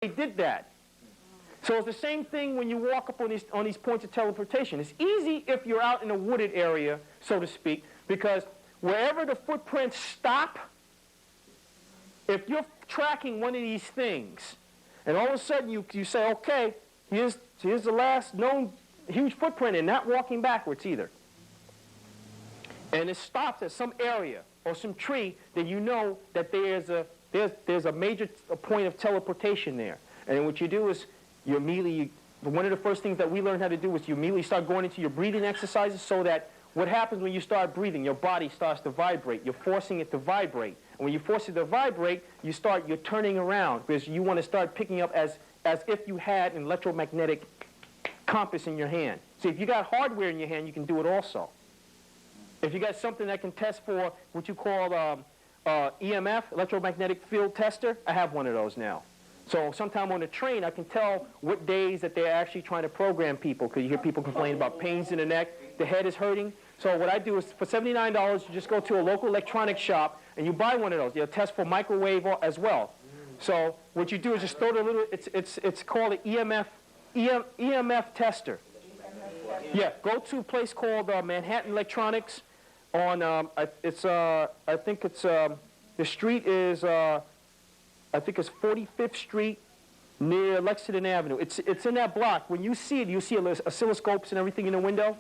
they did that. So it's the same thing when you walk up on these points of teleportation. It's easy if you're out in a wooded area, so to speak, because wherever the footprints stop, if you're tracking one of these things, and all of a sudden you say, okay, here's the last known huge footprint, and not walking backwards either. And it stops at some area or some tree, then you know that there's a major point of teleportation there. And then what you do is you immediately, one of the first things that we learned how to do is you immediately start going into your breathing exercises, so that what happens when you start breathing, your body starts to vibrate. You're forcing it to vibrate. And when you force it to vibrate, you're turning around, because you want to start picking up as if you had an electromagnetic compass in your hand. So if you got hardware in your hand, you can do it also. If you got something that can test for what you call EMF, electromagnetic field tester, I have one of those now. So sometime on the train, I can tell what days that they're actually trying to program people, because you hear people complain about pains in the neck, the head is hurting. So what I do is, for $79, you just go to a local electronics shop and you buy one of those. They'll test for microwave as well. So what you do is just throw the little, it's called an EMF tester. Yeah, go to a place called Manhattan Electronics on, I think it's, the street is, I think it's 45th Street near Lexington Avenue. It's in that block. When you see it, you see oscilloscopes and everything in the window.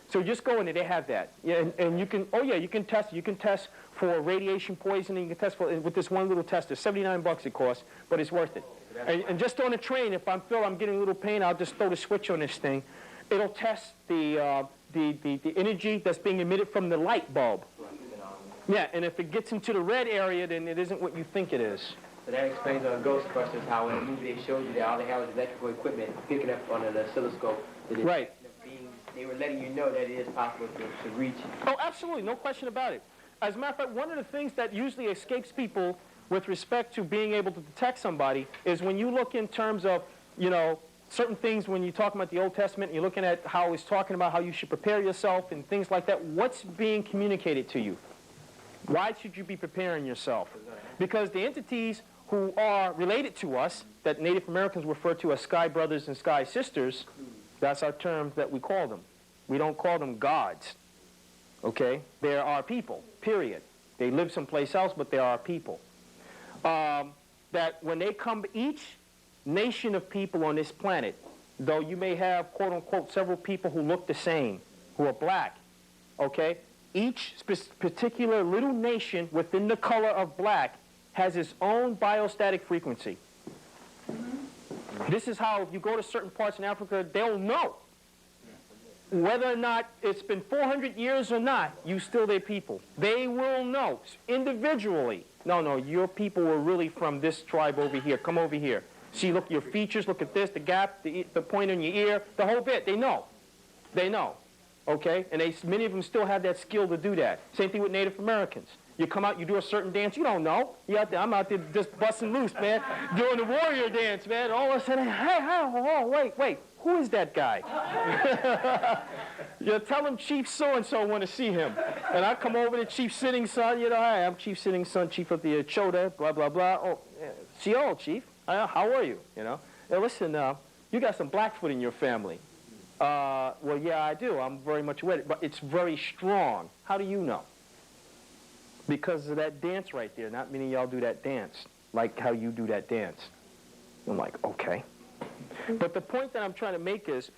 So just go in there, they have that. Yeah, and you can, oh yeah, you can test. You can test for radiation poisoning. You can test for, with this one little tester. $79 it costs, but it's worth it. And just on a train, if I feel I'm getting a little pain, I'll just throw the switch on this thing. It'll test the energy that's being emitted from the light bulb. Yeah, and if it gets into the red area, then it isn't what you think it is. So that explains on Ghostbusters how in the movie they showed you that all they had was electrical equipment picking up on an oscilloscope. Right. They were letting you know that it is possible to reach. Oh, absolutely, no question about it. As a matter of fact, one of the things that usually escapes people with respect to being able to detect somebody is when you look in terms of, you know, certain things when you talk about the Old Testament, and you're looking at how it's talking about how you should prepare yourself and things like that. What's being communicated to you? Why should you be preparing yourself? Because the entities who are related to us, that Native Americans refer to as sky brothers and sky sisters, that's our term that we call them. We don't call them gods, okay? They're our people, period. They live someplace else, but they are our people. That when they come, each nation of people on this planet, though you may have, quote unquote, several people who look the same, who are black, okay? Each particular little nation within the color of black has its own biostatic frequency. This is how, if you go to certain parts in Africa, they'll know. Whether or not it's been 400 years or not, you still their people. They will know individually. No, your people were really from this tribe over here. Come over here. See, look, your features, look at this, the gap, the point in your ear, the whole bit. They know. They know. Okay? And many of them still have that skill to do that. Same thing with Native Americans. You come out, you do a certain dance, you don't know. You out there, I'm out there just busting loose, man, doing the warrior dance, man. All of a sudden, hey, oh, wait, who is that guy? You tell him Chief so-and-so want to see him. And I come over to Chief Sitting Sun, you know, hi, I'm Chief Sitting Sun, Chief of the Chota, blah, blah, blah. Oh, Chief, how are you, you know? Now, listen, you got some Blackfoot in your family. Well, yeah, I do. I'm very much with it, but it's very strong. How do you know? Because of that dance right there. Not many of y'all do that dance, like how you do that dance. I'm like, okay. But the point that I'm trying to make is,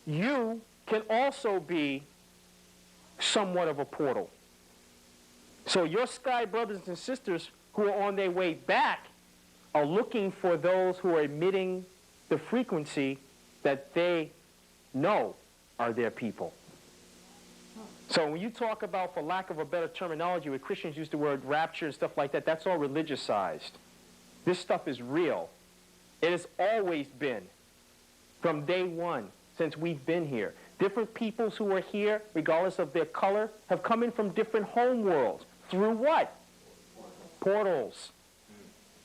you can also be somewhat of a portal. So your sky brothers and sisters who are on their way back are looking for those who are emitting the frequency that they know are their people. So when you talk about, for lack of a better terminology, where Christians use the word rapture and stuff like that, that's all religiousized. This stuff is real. It has always been, from day one, since we've been here. Different peoples who are here, regardless of their color, have come in from different home worlds. Through what? Portals.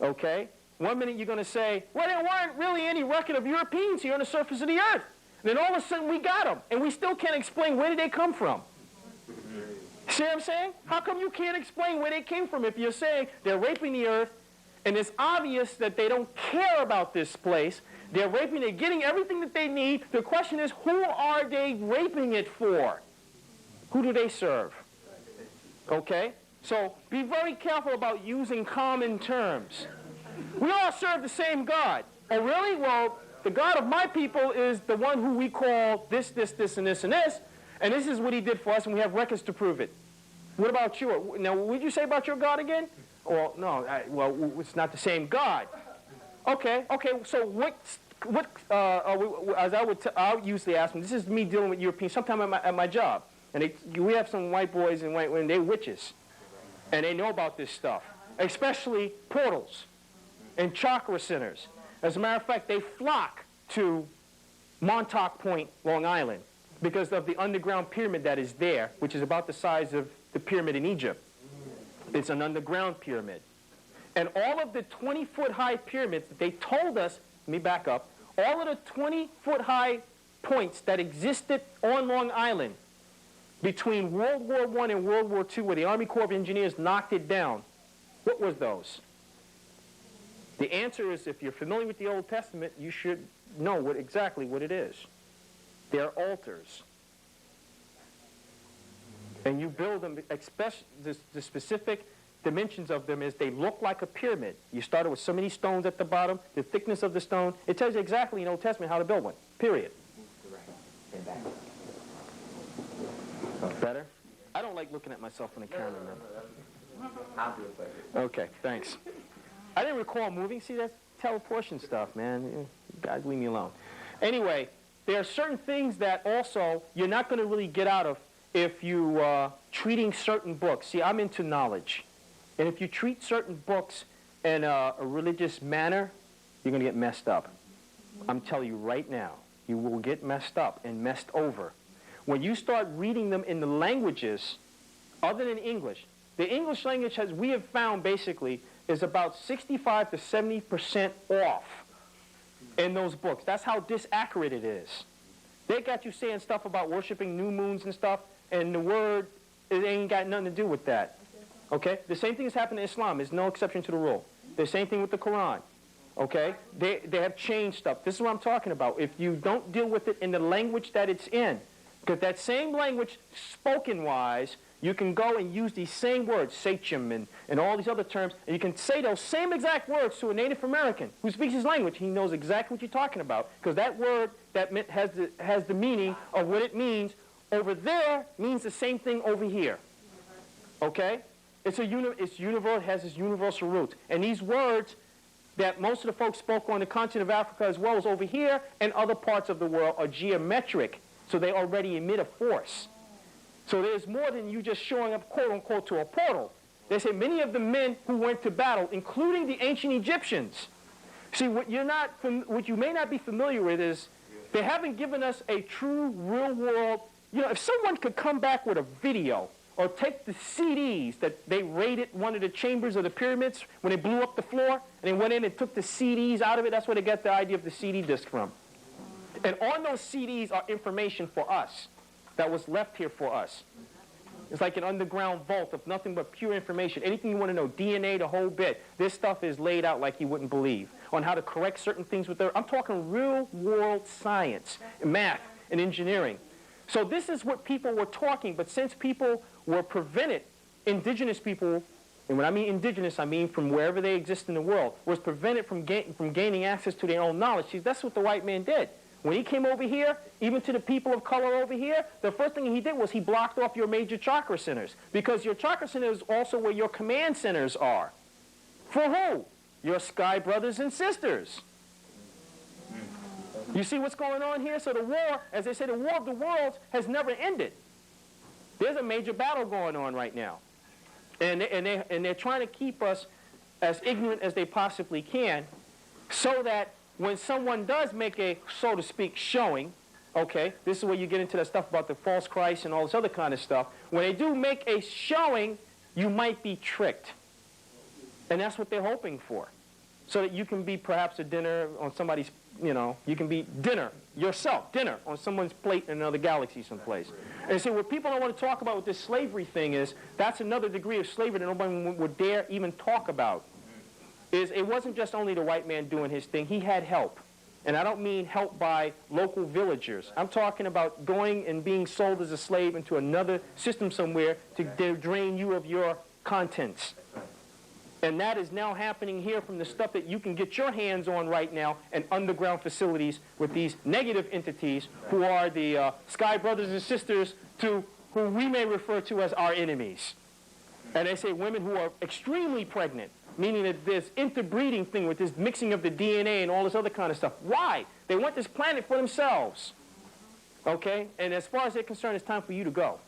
Okay? One minute you're going to say, well, there weren't really any record of Europeans here on the surface of the earth. And then all of a sudden we got them, and we still can't explain where did they come from. See what I'm saying? How come you can't explain where they came from if you're saying they're raping the earth And it's obvious that they don't care about this place. They're raping, they're getting everything that they need. The question is, who are they raping it for? Who do they serve? Okay? So be very careful about using common terms. We all serve the same God. Oh, really? Well, the God of my people is the one who we call this, this, this, and this, and this. And this is what he did for us, and we have records to prove it. What about you? Now, what did you say about your God again? Well, no, well, it's not the same God. Okay, so as I would usually ask them, this is me dealing with Europeans, sometime at my job. And we have some white boys and white women, they're witches. And they know about this stuff, especially portals and chakra centers. As a matter of fact, they flock to Montauk Point, Long Island, because of the underground pyramid that is there, which is about the size of the pyramid in Egypt. It's an underground pyramid. And all of the 20-foot high pyramids that they told us, let me back up, all of the 20-foot high points that existed on Long Island between World War I and World War II, where the Army Corps of Engineers knocked it down, what was those? The answer is, if you're familiar with the Old Testament, you should know exactly what it is. They're altars. And you build them, especially the specific dimensions of them is they look like a pyramid. You started with so many stones at the bottom, the thickness of the stone. It tells you exactly in the Old Testament how to build one, period. Better? I don't like looking at myself on the camera, man. I'll do it for you. Okay, thanks. I didn't recall moving. See, that's teleportation stuff, man. You guys leave me alone. Anyway, there are certain things that also you're not going to really get out of if you treating certain books. See, I'm into knowledge. And if you treat certain books in a religious manner, you're going to get messed up. I'm telling you right now, you will get messed up and messed over. When you start reading them in the languages other than English, the English language, as we have found basically, is about 65 to 70% off in those books. That's how disaccurate it is. They got you saying stuff about worshiping new moons and stuff, and the word, it ain't got nothing to do with that. Okay? The same thing has happened in Islam. There's no exception to the rule. The same thing with the Quran. Okay? They have changed stuff. This is what I'm talking about. If you don't deal with it in the language that it's in, because that same language, spoken-wise, you can go and use these same words, sachem and all these other terms, and you can say those same exact words to a Native American who speaks his language. He knows exactly what you're talking about, because that word that has the meaning of what it means over there means the same thing over here. Okay? It's universal, it has its universal roots. And these words that most of the folks spoke on the continent of Africa as well as over here and other parts of the world are geometric, so they already emit a force. So there's more than you just showing up, quote unquote, to a portal. They say many of the men who went to battle, including the ancient Egyptians. See, what you may not be familiar with is they haven't given us a true real world. You know, if someone could come back with a video or take the CDs that they raided one of the chambers of the pyramids when they blew up the floor, and they went in and took the CDs out of it, that's where they got the idea of the CD disc from. And on those CDs are information for us that was left here for us. It's like an underground vault of nothing but pure information. Anything you want to know, DNA, the whole bit. This stuff is laid out like you wouldn't believe on how to correct certain things with I'm talking real world science, math, and engineering. So this is what people were talking, but since people were prevented, indigenous people, and when I mean indigenous, I mean from wherever they exist in the world, was prevented from gaining access to their own knowledge. See, that's what the white man did. When he came over here, even to the people of color over here, the first thing he did was he blocked off your major chakra centers, because your chakra center is also where your command centers are. For who? Your sky brothers and sisters. You see what's going on here? So the war, as they say, the war of the worlds has never ended. There's a major battle going on right now. And they're trying to keep us as ignorant as they possibly can, so that when someone does make a, so to speak, showing, okay, this is where you get into that stuff about the false Christ and all this other kind of stuff. When they do make a showing, you might be tricked. And that's what they're hoping for. So that you can be perhaps a dinner on somebody's, you can be dinner, yourself, dinner on someone's plate in another galaxy someplace. And see, what people don't want to talk about with this slavery thing is, that's another degree of slavery that nobody would dare even talk about. is it wasn't just only the white man doing his thing. He had help. And I don't mean help by local villagers. I'm talking about going and being sold as a slave into another system somewhere to drain you of your contents. And that is now happening here from the stuff that you can get your hands on right now in underground facilities with these negative entities who are the sky brothers and sisters to who we may refer to as our enemies. And they say women who are extremely pregnant, meaning that this interbreeding thing with this mixing of the DNA and all this other kind of stuff. Why? They want this planet for themselves. Okay? And as far as they're concerned, it's time for you to go.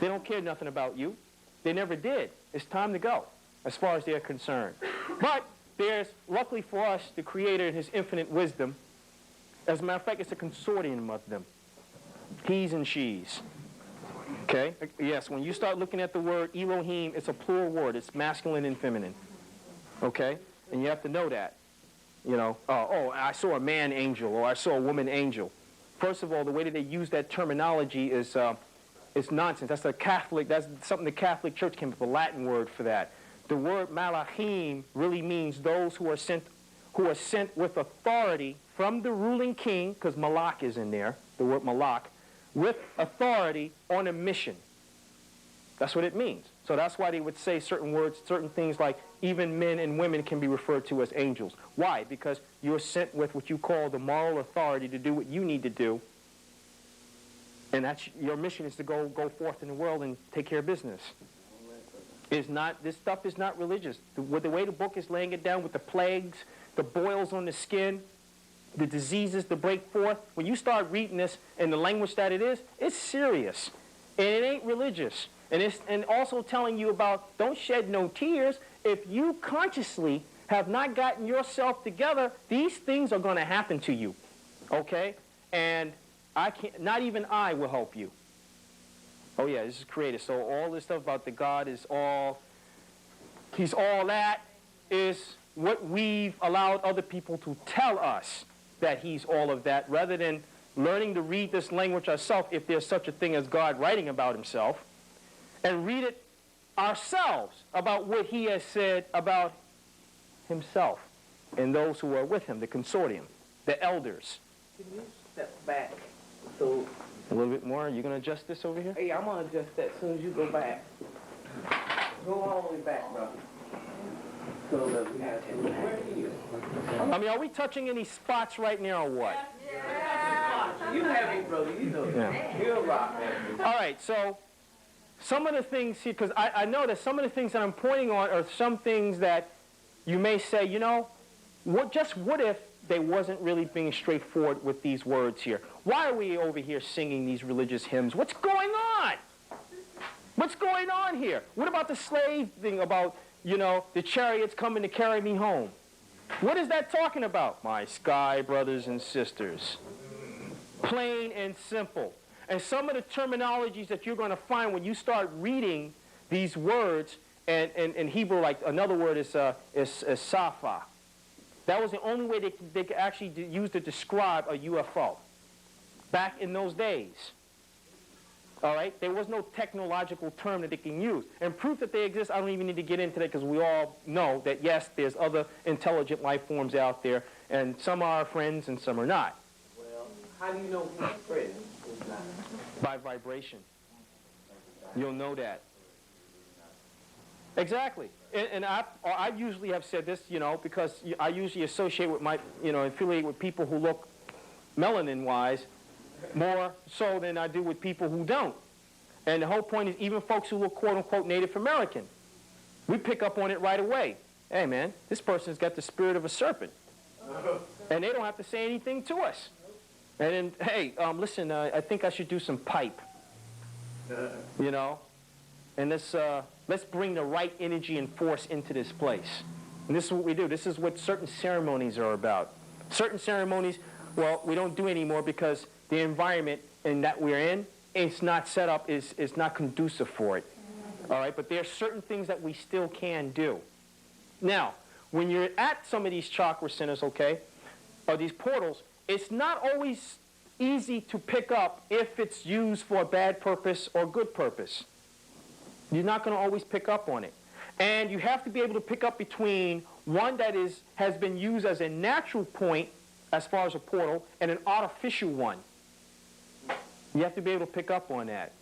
They don't care nothing about you. They never did. It's time to go, as far as they're concerned. But there's, luckily for us, the Creator in his infinite wisdom. As a matter of fact, it's a consortium of them. He's and she's. Okay? Yes, when you start looking at the word Elohim, it's a plural word. It's masculine and feminine. Okay? And you have to know that. You know, oh, I saw a man angel, or I saw a woman angel. First of all, the way that they use that terminology is it's nonsense. That's something the Catholic Church came up with, a Latin word for that. The word malachim really means those who are sent with authority from the ruling king, because malach is in there, the word malach, with authority on a mission. That's what it means. So that's why they would say certain words, certain things like even men and women can be referred to as angels. Why? Because you're sent with what you call the moral authority to do what you need to do. And that's your mission is to go forth in the world and take care of business. This stuff is not religious. The way the book is laying it down with the plagues, the boils on the skin, the diseases that break forth, when you start reading this in the language that it is, it's serious. And it ain't religious. And also telling you about don't shed no tears. If you consciously have not gotten yourself together, these things are going to happen to you. Okay? And not even I will help you. Oh yeah, this is created. So all this stuff about the God is he's all that is what we've allowed other people to tell us that he's all of that, rather than learning to read this language ourselves, if there's such a thing as God writing about himself, and read it ourselves about what he has said about himself and those who are with him, the consortium, the elders. Can you step back? So a little bit more. Are you going to adjust this over here? hey, I'm going to adjust that as soon as you go back. Go all the way back, brother. So that we have to. Where are you? I mean, are we touching any spots right now or what? Yeah. You have it, brother. You know. Yeah. You're a rock, man. All right, so some of the things here, because I know that some of the things that I'm pointing on are some things that you may say, you know, what if they wasn't really being straightforward with these words here? Why are we over here singing these religious hymns? What's going on? What's going on here? What about the slave thing about, you know, the chariots coming to carry me home? What is that talking about? My sky brothers and sisters. Plain and simple. And some of the terminologies that you're going to find when you start reading these words, and in Hebrew, like another word is safa. That was the only way they could actually use to describe a UFO back in those days. All right? There was no technological term that they can use. And proof that they exist, I don't even need to get into that, because we all know that, yes, there's other intelligent life forms out there, and some are our friends and some are not. Well, how do you know who's friend? Who's not? By vibration. You'll know that. Exactly. And I usually have said this, you know, because I usually associate with affiliate with people who look melanin-wise more so than I do with people who don't. And the whole point is, even folks who look quote-unquote Native American, we pick up on it right away. Hey, man, this person's got the spirit of a serpent. And they don't have to say anything to us. And then, hey, listen, I think I should do some pipe. You know? And let's bring the right energy and force into this place. And this is what we do. This is what certain ceremonies are about. Certain ceremonies, well, we don't do anymore because the environment that we're in, it's not set up, is not conducive for it. All right? But there are certain things that we still can do. Now, when you're at some of these chakra centers, okay, or these portals, it's not always easy to pick up if it's used for a bad purpose or good purpose. You're not going to always pick up on it. And you have to be able to pick up between one that has been used as a natural point as far as a portal, and an artificial one. You have to be able to pick up on that.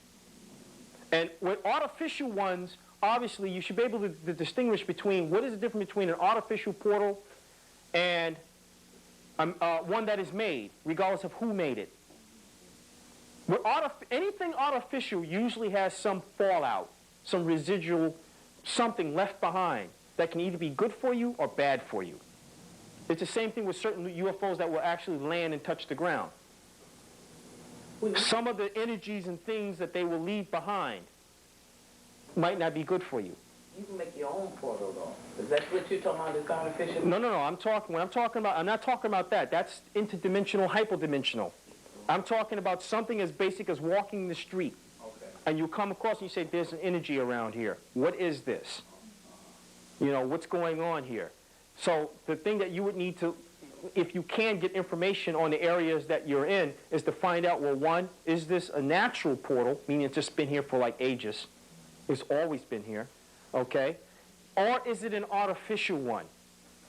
And with artificial ones, obviously you should be able to distinguish between what is the difference between an artificial portal and one that is made, regardless of who made it. With anything artificial usually has some fallout, some residual, something left behind that can either be good for you or bad for you. It's the same thing with certain UFOs that will actually land and touch the ground. Some of the energies and things that they will leave behind might not be good for you. You can make your own portal, though. Is that what you're talking about, this artificial? No. When I'm talking about, I'm not talking about that. That's interdimensional, hyperdimensional. I'm talking about something as basic as walking the street. Okay. And you come across and you say, there's an energy around here. What is this? You know, what's going on here? So the thing that you would need to, if you can get information on the areas that you're in, is to find out, well, one, is this a natural portal, meaning it's just been here for like ages? It's always been here, okay? Or is it an artificial one?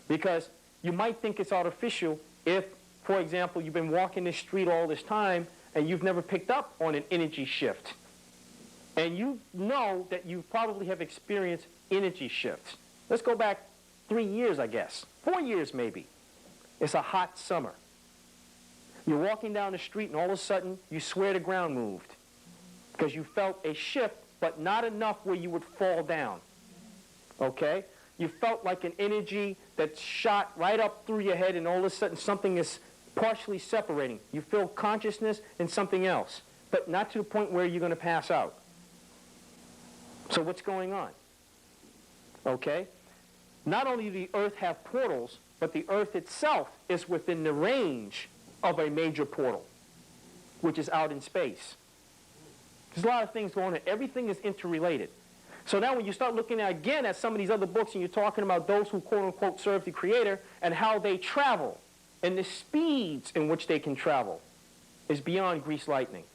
Because you might think it's artificial if, for example, you've been walking this street all this time and you've never picked up on an energy shift. And you know that you probably have experienced energy shifts. Let's go back 3 years, I guess. 4 years, maybe. It's a hot summer. You're walking down the street and all of a sudden you swear the ground moved because you felt a shift, but not enough where you would fall down. Okay? You felt like an energy that shot right up through your head and all of a sudden something is partially separating. You feel consciousness and something else, but not to the point where you're going to pass out. So what's going on? Okay? Not only does the Earth have portals, but the Earth itself is within the range of a major portal, which is out in space. There's a lot of things going on. Everything is interrelated. So now when you start looking again at some of these other books and you're talking about those who quote-unquote serve the Creator and how they travel and the speeds in which they can travel is beyond grease lightning.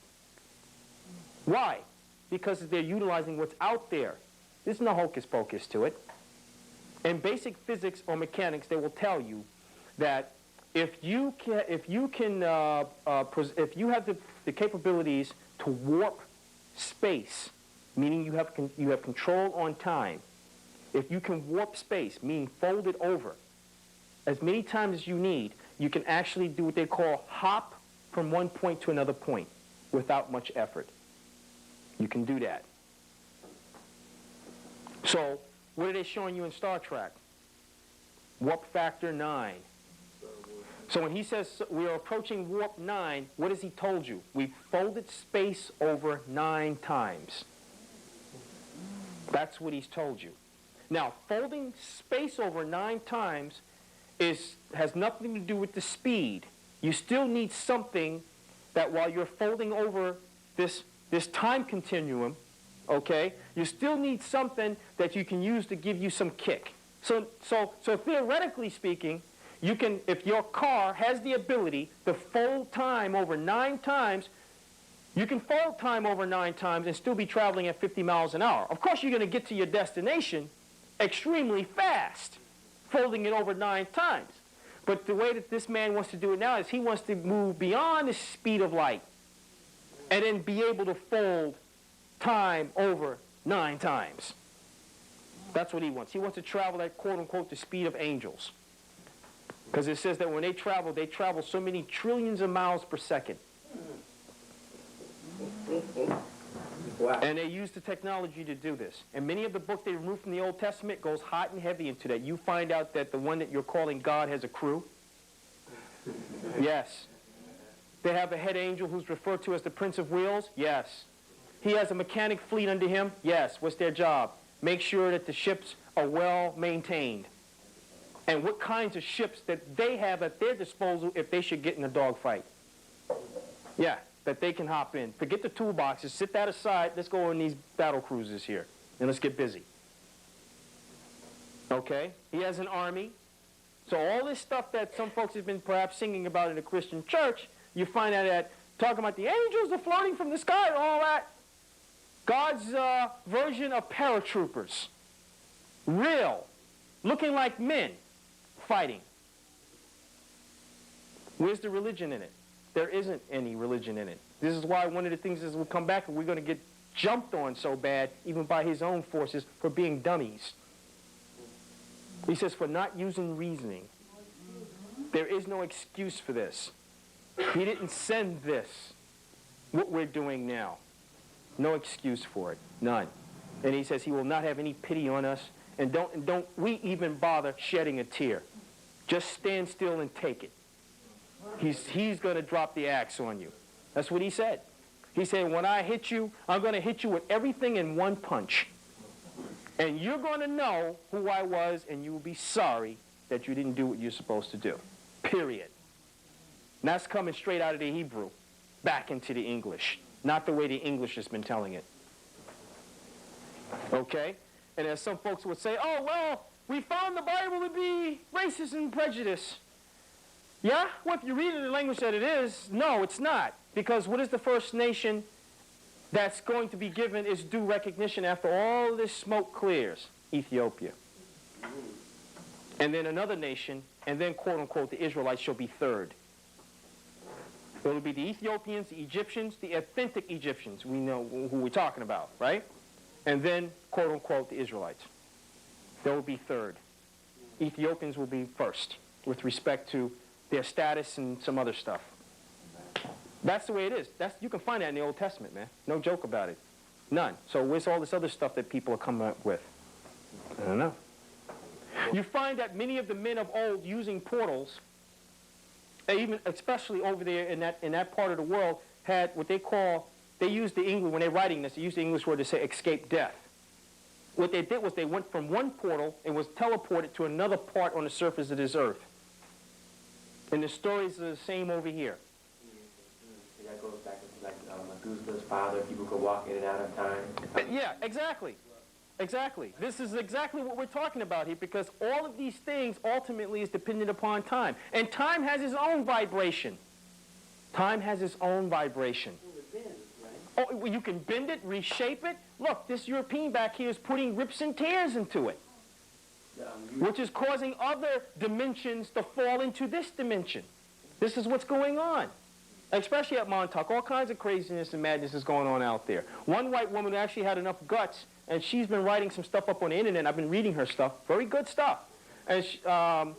Why? Because they're utilizing what's out there. There's no hocus pocus to it. In basic physics or mechanics, they will tell you that if you have the capabilities to warp space, meaning you have control on time, if you can warp space, meaning fold it over, as many times as you need, you can actually do what they call hop from one point to another point without much effort. You can do that. So, what are they showing you in Star Trek? Warp factor 9. So when he says we are approaching warp 9, what has he told you? We've folded space over 9 times. That's what he's told you. Now, folding space over 9 times has nothing to do with the speed. You still need something that while you're folding over this time continuum, okay, you still need something that you can use to give you some kick. So theoretically speaking, you can, if your car has the ability to fold time over 9 times, you can fold time over 9 times and still be traveling at 50 miles an hour. Of course, you're going to get to your destination extremely fast, folding it over 9 times. But the way that this man wants to do it now is he wants to move beyond the speed of light and then be able to fold time over 9 times. That's what he wants. He wants to travel at, quote-unquote, the speed of angels. Because it says that when they travel so many trillions of miles per second. Wow. And they use the technology to do this. And many of the books they removed from the Old Testament goes hot and heavy into that. You find out that the one that you're calling God has a crew. Yes. They have a head angel who's referred to as the Prince of Wheels. Yes. He has a mechanic fleet under him. Yes. What's their job? Make sure that the ships are well maintained. And what kinds of ships that they have at their disposal if they should get in a dogfight. Yeah, that they can hop in. Forget the toolboxes. Sit that aside. Let's go on these battle cruises here. And let's get busy. Okay? He has an army. So all this stuff that some folks have been perhaps singing about in the Christian church, you find out that talking about the angels are floating from the sky and all that. God's version of paratroopers. Real. Looking like men. fighting. Where's the religion in it? There isn't any religion in it. This is why one of the things is we'll come back and we're going to get jumped on so bad, even by his own forces, for being dummies. He says, for not using reasoning. There is no excuse for this. He didn't send this, what we're doing now. No excuse for it. None. And he says he will not have any pity on us, and don't we even bother shedding a tear. Just stand still and take it. He's going to drop the axe on you. That's what he said. He said, when I hit you, I'm going to hit you with everything in one punch. And you're going to know who I was, and you will be sorry that you didn't do what you're supposed to do. Period. And that's coming straight out of the Hebrew, back into the English. Not the way the English has been telling it. Okay? And as some folks would say, oh, well, we found the Bible to be racist and prejudice. Yeah? Well, if you read it in the language that it is, no, it's not. Because what is the first nation that's going to be given its due recognition after all this smoke clears? Ethiopia. And then another nation, and then, quote unquote, the Israelites shall be third. It will be the Ethiopians, the Egyptians, the authentic Egyptians. We know who we're talking about, right? And then, quote unquote, the Israelites. They will be third. Ethiopians will be first with respect to their status and some other stuff. That's the way it is. You can find that in the Old Testament, man. No joke about it. None. So where's all this other stuff that people are coming up with? I don't know. You find that many of the men of old using portals, even especially over there in that part of the world, had what they call, they used the English, when they're writing this, they used the English word to say escape death. What they did was they went from one portal and was teleported to another part on the surface of this earth. And the stories are the same over here. That goes back to like Methuselah's father, people could walk in and out of time. Yeah, exactly. Exactly. This is exactly what we're talking about here, because all of these things ultimately is dependent upon time. And time has its own vibration. Time has its own vibration. Oh, well, you can bend it, reshape it. Look, this European back here is putting rips and tears into it, which is causing other dimensions to fall into this dimension. This is what's going on. Especially at Montauk, all kinds of craziness and madness is going on out there. One white woman actually had enough guts, and she's been writing some stuff up on the internet. I've been reading her stuff. Very good stuff. And she, no,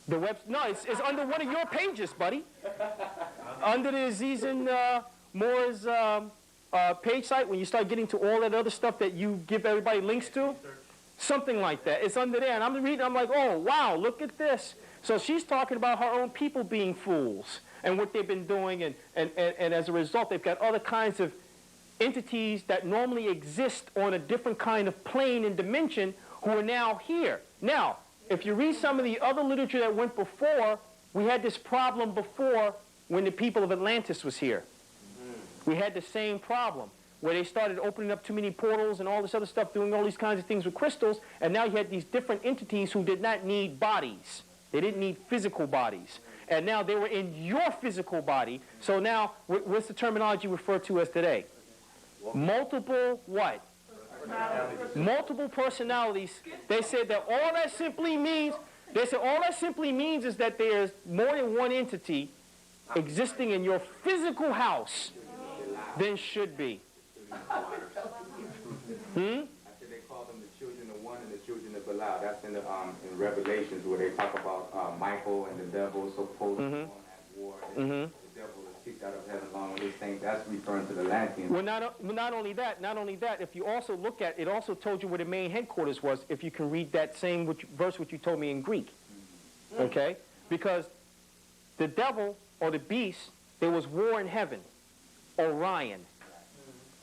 it's under one of your pages, buddy. Under the Aziz and Moore's page site, when you start getting to all that other stuff that you give everybody links to, something like that. It's under there, and I'm reading. I'm like, oh wow, look at this. So she's talking about her own people being fools and what they've been doing, and as a result, they've got other kinds of entities that normally exist on a different kind of plane and dimension who are now here. Now, if you read some of the other literature that went before, we had this problem before when the people of Atlantis was here. We had the same problem where they started opening up too many portals and all this other stuff, doing all these kinds of things with crystals, and now you had these different entities who did not need bodies. They didn't need physical bodies. And now they were in your physical body. So now, what's the terminology referred to as today? Multiple what? Multiple personalities. They said that all that simply means, is that there's more than one entity existing in your physical house than should be. They call them the children of one and the children of Belial. That's in Revelations where they talk about Michael and the devil supposed to go on that war. The devil is kicked out of heaven along with his saints. That's referring to the Atlanteans. Well, not only that, if you also look at it, also told you where the main headquarters was, if you can read that same verse which you told me in Greek. Okay? Because the devil or the beast, there was war in heaven. Orion.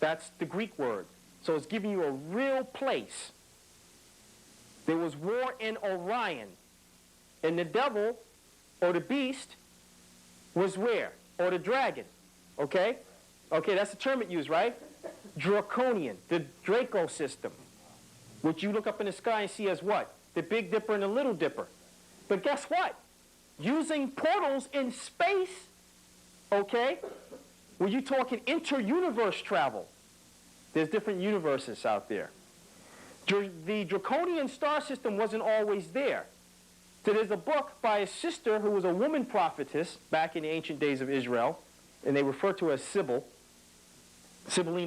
That's the Greek word. So it's giving you a real place. There was war in Orion. And the devil, or the beast, was where? Or the dragon. Okay? Okay, that's the term it used, right? Draconian, the Draco system, which you look up in the sky and see as what? The Big Dipper and the Little Dipper. But guess what? Using portals in space, okay? When you're talking inter-universe travel, there's different universes out there. The Draconian star system wasn't always there. So there's a book by a sister who was a woman prophetess back in the ancient days of Israel, and they refer to her as Sibylline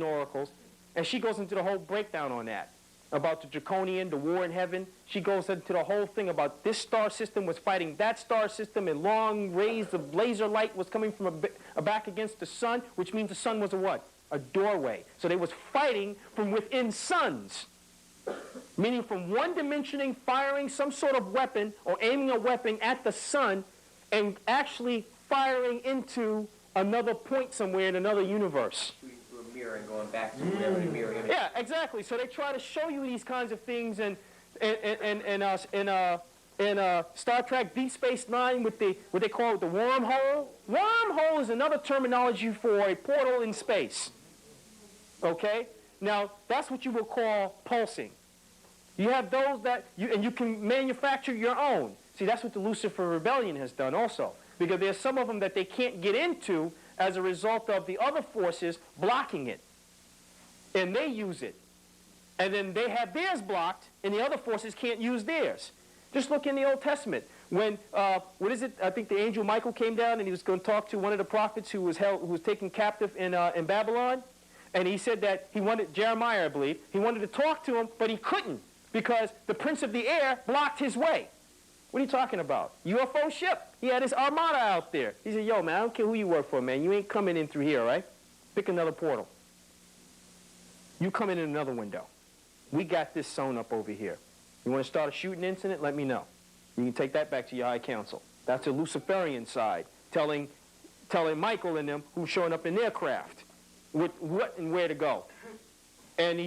oracles, and she goes into the whole breakdown on that, about the draconian, the war in heaven. She goes into the whole thing about this star system was fighting that star system, and long rays of laser light was coming from a back against the sun, which means the sun was a what? A doorway. So they was fighting from within suns, meaning from one dimension firing some sort of weapon or aiming a weapon at the sun and actually firing into another point somewhere in another universe. Shooting through a mirror and going back to wherever the mirror image. Yeah, exactly. So they try to show you these kinds of things in Star Trek Deep Space Nine with what they call the wormhole. Wormhole is another terminology for a portal in space. Okay? Now, that's what you will call pulsing. You have those that, you can manufacture your own. See, that's what the Lucifer Rebellion has done also. Because there's some of them that they can't get into as a result of the other forces blocking it. And they use it. And then they have theirs blocked, and the other forces can't use theirs. Just look in the Old Testament. When, I think the angel Michael came down and he was going to talk to one of the prophets who was taken captive in Babylon. And he said that he wanted, Jeremiah, I believe, he wanted to talk to him, but he couldn't because the prince of the air blocked his way. What are you talking about? UFO ship. He had his armada out there. He said, yo, man, I don't care who you work for, man. You ain't coming in through here, right? Pick another portal. You come in another window. We got this sewn up over here. You want to start a shooting incident? Let me know. You can take that back to your high council. That's the Luciferian side, telling Michael and them who's showing up in their craft what and where to go. And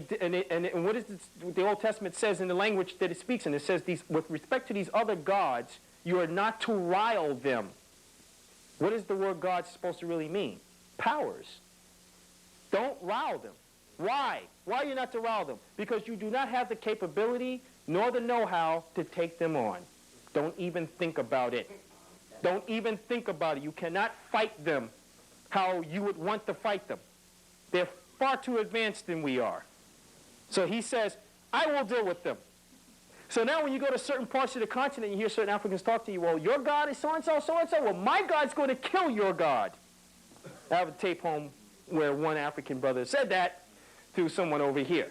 what is what the Old Testament says in the language that it speaks in? It says, with respect to these other gods, you are not to rile them. What is the word God supposed to really mean? Powers. Don't rile them. Why? Why are you not to rile them? Because you do not have the capability nor the know-how to take them on. Don't even think about it. Don't even think about it. You cannot fight them how you would want to fight them. They're far too advanced than we are. So he says, I will deal with them. So now when you go to certain parts of the continent, you hear certain Africans talk to you, well, your God is so-and-so, so-and-so. Well, my God's going to kill your God. I have a tape home where one African brother said that to someone over here.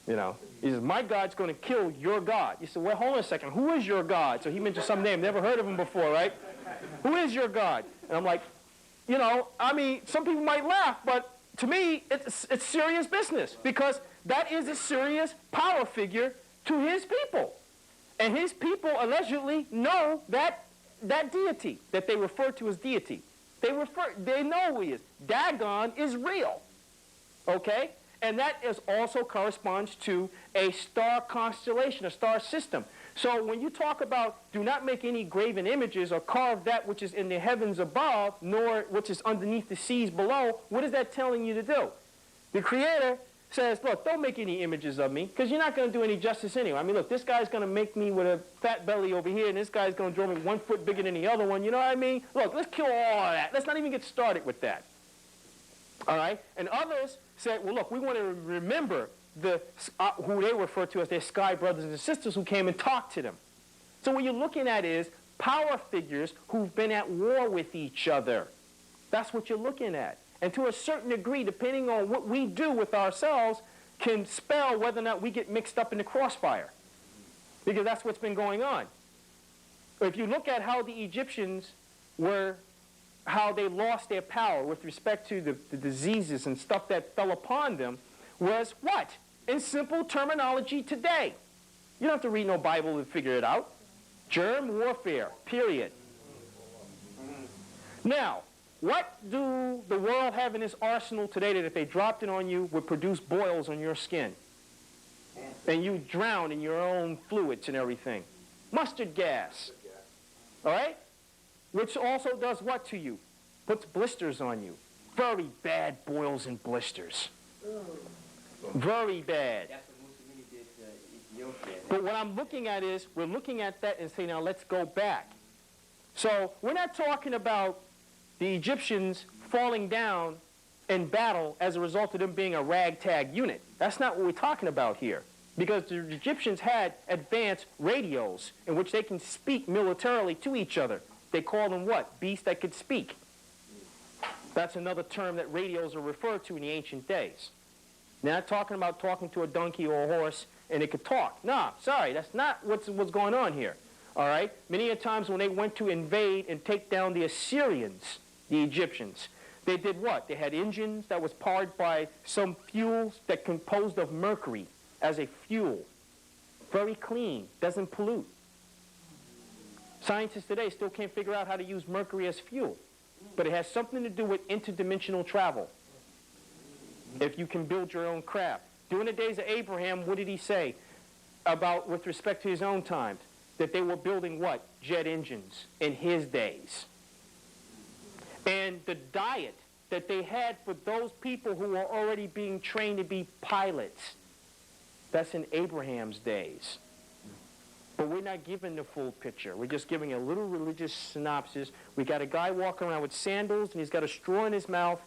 You know, he says, my God's going to kill your God. You said, well, hold on a second. Who is your God? So he mentioned some name. Never heard of him before, right? Who is your God? And I'm like, you know, I mean, some people might laugh, but to me, it's serious business because that is a serious power figure to his people. And his people allegedly know that deity that they refer to as deity. They know who he is. Dagon is real. Okay? And that also corresponds to a star constellation, a star system. So when you talk about do not make any graven images or carve that which is in the heavens above, nor which is underneath the seas below, what is that telling you to do? The Creator says, look, don't make any images of me because you're not going to do any justice anyway. I mean, look, this guy's going to make me with a fat belly over here, and this guy's going to draw me 1 foot bigger than the other one. You know what I mean? Look, let's kill all of that. Let's not even get started with that. All right? And others said, well, look, we want to remember who they refer to as their sky brothers and sisters who came and talked to them. So what you're looking at is power figures who've been at war with each other. That's what you're looking at. And to a certain degree, depending on what we do with ourselves, can spell whether or not we get mixed up in the crossfire. Because that's what's been going on. If you look at how the Egyptians how they lost their power with respect to the diseases and stuff that fell upon them, was what? In simple terminology today. You don't have to read no Bible to figure it out. Germ warfare, period. Now, what do the world have in its arsenal today that if they dropped it on you would produce boils on your skin? And you drown in your own fluids and everything? Mustard gas. All right? Which also does what to you? Puts blisters on you. Very bad boils and blisters. Very bad. That's what Mussolini did to Ethiopia. But what I'm looking at is, we're looking at that and saying, now let's go back. So we're not talking about the Egyptians falling down in battle as a result of them being a ragtag unit. That's not what we're talking about here. because the Egyptians had advanced radios in which they can speak militarily to each other. They call them what? Beasts that could speak. That's another term that radios are referred to in the ancient days. They're not talking about talking to a donkey or a horse and it could talk. No, sorry, that's not what's going on here. All right? Many a times when they went to invade and take down the Assyrians, the Egyptians, they did what? They had engines that was powered by some fuels that composed of mercury as a fuel. Very clean, doesn't pollute. Scientists today still can't figure out how to use mercury as fuel. But it has something to do with interdimensional travel. If you can build your own craft. During the days of Abraham, what did he say about, with respect to his own times? That they were building what? Jet engines in his days. And the diet that they had for those people who were already being trained to be pilots, that's in Abraham's days. But we're not giving the full picture. We're just giving a little religious synopsis. We got a guy walking around with sandals, and he's got a straw in his mouth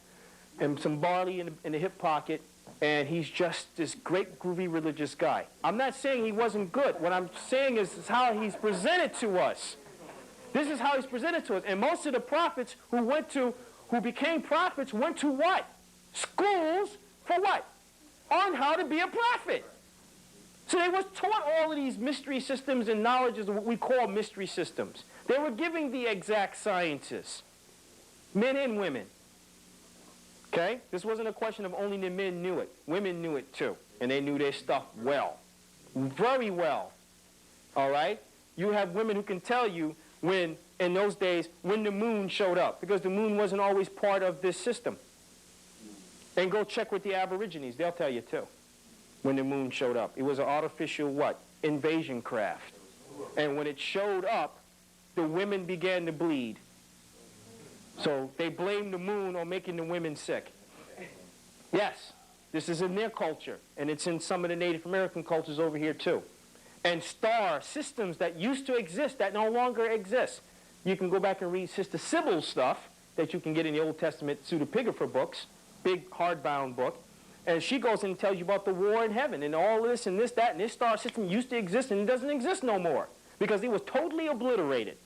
and some barley in the hip pocket, and he's just this great groovy religious guy. I'm not saying he wasn't good. What I'm saying is how he's presented to us. This is how he's presented to us. And most of the prophets who became prophets went to what? Schools for what? On how to be a prophet. So they was taught all of these mystery systems and knowledges of what we call mystery systems. They were giving the exact sciences, men and women. Okay? This wasn't a question of only the men knew it. Women knew it too, and they knew their stuff well, very well. All right? You have women who can tell you when, in those days, when the moon showed up, because the moon wasn't always part of this system. And go check with the Aborigines. They'll tell you too. When the moon showed up. It was an artificial what? Invasion craft. And when it showed up, the women began to bleed. So they blamed the moon on making the women sick. Yes, this is in their culture, and it's in some of the Native American cultures over here too. And star systems that used to exist that no longer exist. You can go back and read Sister Sybil's stuff that you can get in the Old Testament pseudepigrapher books, big hardbound book. And she goes and tells you about the war in heaven and all this and this, that, and this star system used to exist and it doesn't exist no more because it was totally obliterated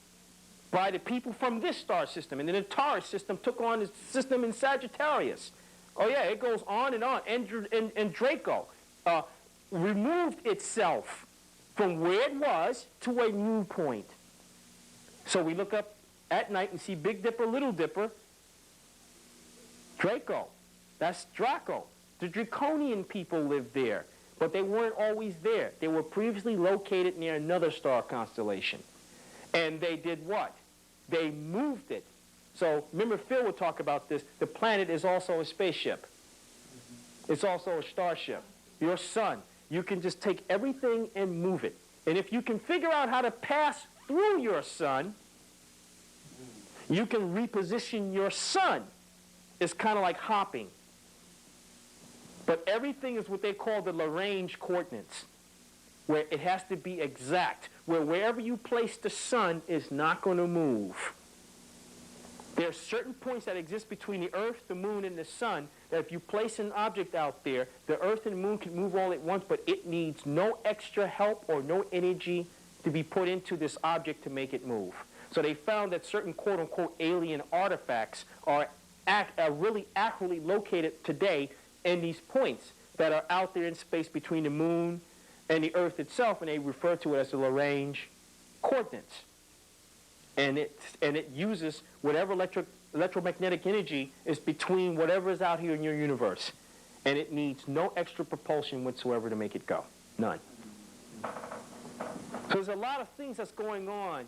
by the people from this star system. And then the Taurus system took on the system in Sagittarius. Oh yeah, it goes on and on. And Draco removed itself from where it was to a new point. So we look up at night and see Big Dipper, Little Dipper, Draco. That's Draco. The Draconian people lived there, but they weren't always there. They were previously located near another star constellation. And they did what? They moved it. So remember Phil would talk about this. The planet is also a spaceship. It's also a starship. Your sun. You can just take everything and move it. And if you can figure out how to pass through your sun, you can reposition your sun. It's kind of like hopping. But everything is what they call the Lagrange coordinates, where it has to be exact, where wherever you place the sun is not going to move. There are certain points that exist between the Earth, the Moon, and the Sun that if you place an object out there, the Earth and the Moon can move all at once, but it needs no extra help or no energy to be put into this object to make it move. So they found that certain quote-unquote alien artifacts are really accurately located today in these points that are out there in space between the moon and the Earth itself, and they refer to it as the Lagrange coordinates. And it uses whatever electromagnetic energy is between whatever is out here in your universe. And it needs no extra propulsion whatsoever to make it go. None. So there's a lot of things that's going on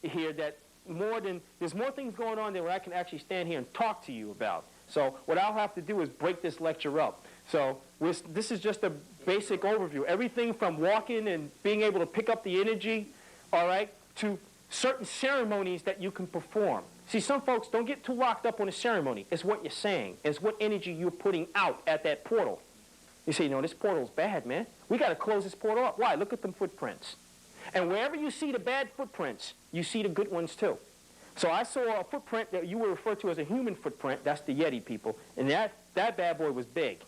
here that there's more things going on than what I can actually stand here and talk to you about. So what I'll have to do is break this lecture up. So this is just a basic overview. Everything from walking and being able to pick up the energy, all right, to certain ceremonies that you can perform. See, some folks don't get too locked up on a ceremony. It's what you're saying. It's what energy you're putting out at that portal. You say, this portal's bad, man. We got to close this portal up. Why? Look at them footprints. And wherever you see the bad footprints, you see the good ones too. So I saw a footprint that you would refer to as a human footprint. That's the Yeti people. And that bad boy was big.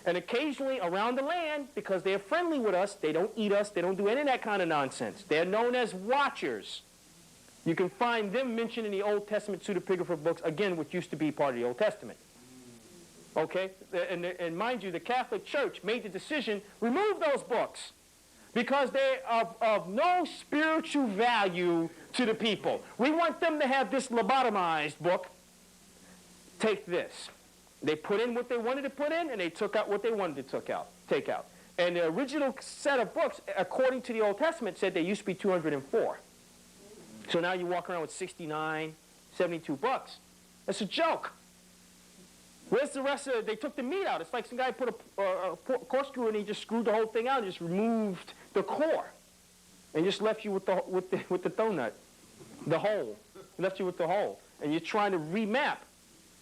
And occasionally around the land, because they're friendly with us, they don't eat us, they don't do any of that kind of nonsense. They're known as watchers. You can find them mentioned in the Old Testament pseudepigrapha books, again, which used to be part of the Old Testament. Okay? And mind you, the Catholic Church made the decision, remove those books, because they're of no spiritual value to the people. We want them to have this lobotomized book. Take this. They put in what they wanted to put in, and they took out what they wanted to take out. And the original set of books, according to the Old Testament, said there used to be 204. So now you walk around with 69, 72 books. That's a joke. Where's the rest of it? They took the meat out. It's like some guy put a corkscrew and he just screwed the whole thing out and just removed the core. And just left you with the donut, the hole. Left you with the hole. And you're trying to remap.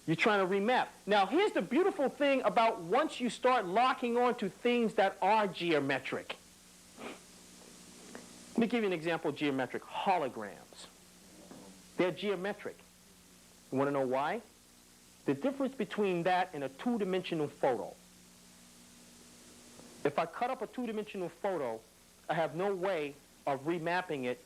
You're trying to remap. Now, here's the beautiful thing about once you start locking on to things that are geometric. Let me give you an example of geometric. Holograms. They're geometric. You want to know why? The difference between that and a two-dimensional photo. If I cut up a two-dimensional photo, I have no way of remapping it